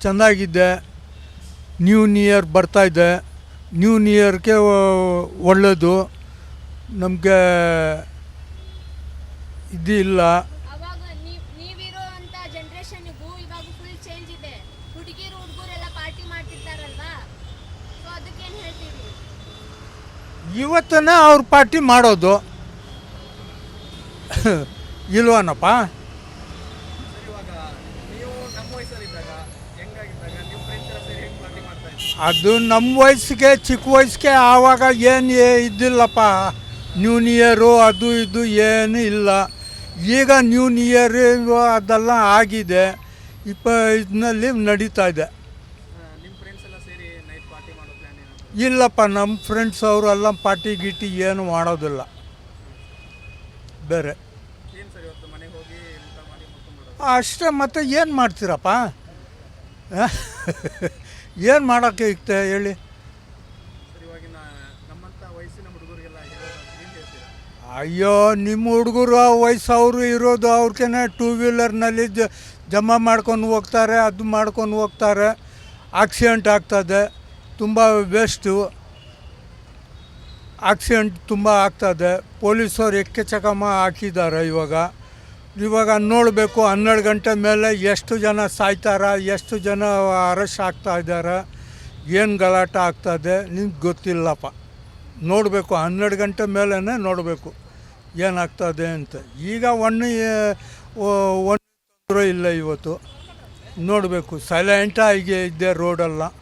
ಚೆನ್ನಾಗಿದೆ. New year ಬರ್ತಾಯಿದೆ. New ಇಯರ್ಗೆ ಒಳ್ಳೆಯದು. ನಮಗೆ ಇದಿಲ್ಲ. ಅವಾಗ ನೀವಿರೋ ಅಂತ ಜನರೇಷನ್ಗೂ ಇವಾಗ ಫುಲ್ ಚೇಂಜ್ ಇದೆ. ಹುಡುಗಿರು ಹುಡುಗರೆಲ್ಲ ಪಾರ್ಟಿ ಮಾಡ್ತಿರ್ತಾರಲ್ವಾ, ಸೊ ಅದಕ್ಕೇನು ಹೇಳ್ತೀವಿ? ಇವತ್ತನೇ ಅವ್ರು ಪಾರ್ಟಿ ಮಾಡೋದು ಇಲ್ವನಪ್ಪ. ಅದು ನಮ್ಮ ವಯಸ್ಸಿಗೆ, ಚಿಕ್ಕ ವಯಸ್ಸಿಗೆ ಆವಾಗ ಏನು ಇದ್ದಿಲ್ಲಪ್ಪ. ನ್ಯೂ ಇಯರು ಅದು ಇದು ಏನು ಇಲ್ಲ. ಈಗ ನ್ಯೂ ಇಯರ್ ಅದೆಲ್ಲ ಆಗಿದೆ. ಇದರಲ್ಲಿ ನಡೀತಾ ಇದೆ. ಇಲ್ಲಪ್ಪ, ನಮ್ಮ ಫ್ರೆಂಡ್ಸ್ ಅವರೆಲ್ಲ ಪಾರ್ಟಿ ಗೀಟಿ ಏನು ಮಾಡೋದಿಲ್ಲ ಬೇರೆ. ಅಷ್ಟೇ, ಮತ್ತೆ ಏನು ಮಾಡ್ತೀರಪ್ಪ? ಏನು ಮಾಡೋಕ್ಕೆ ಇರುತ್ತೆ ಹೇಳಿ? ಅಯ್ಯೋ, ನಿಮ್ಮ ಹುಡುಗರು ವಯಸ್ಸವರು ಇರೋದು ಅವ್ರಿಗೇನೆ ಟೂ ವೀಲರ್ನಲ್ಲಿ ಜಮಾ ಮಾಡ್ಕೊಂಡು ಹೋಗ್ತಾರೆ, ಅದು ಮಾಡ್ಕೊಂಡು ಹೋಗ್ತಾರೆ. ಆಕ್ಸಿಡೆಂಟ್ ಆಗ್ತದೆ, ತುಂಬ ವೇಸ್ಟು. ಆಕ್ಸಿಡೆಂಟ್ ತುಂಬ ಆಗ್ತದೆ. ಪೊಲೀಸವ್ರು ಎಕ್ಕೆಚಕಮ ಹಾಕಿದ್ದಾರೆ. ಇವಾಗ ನೋಡಬೇಕು 12 ಗಂಟೆ ಮೇಲೆ ಎಷ್ಟು ಜನ ಸಾಯ್ತಾರ, ಎಷ್ಟು ಜನ ಅರೆಸ್ಟ್ ಆಗ್ತಾ ಇದ್ದಾರೆ, ಏನು ಗಲಾಟೆ ಆಗ್ತದೆ ನಿಮ್ಗೆ ಗೊತ್ತಿಲ್ಲಪ್ಪ. ನೋಡಬೇಕು 12 ಗಂಟೆ ಮೇಲೇ ನೋಡಬೇಕು ಏನಾಗ್ತದೆ ಅಂತ. ಈಗ ಒಂದು ತೊಂದರೆ ಇಲ್ಲ. ಇವತ್ತು ನೋಡಬೇಕು, ಸೈಲೆಂಟಾಗಿ ಇದೆ ರೋಡೆಲ್ಲ.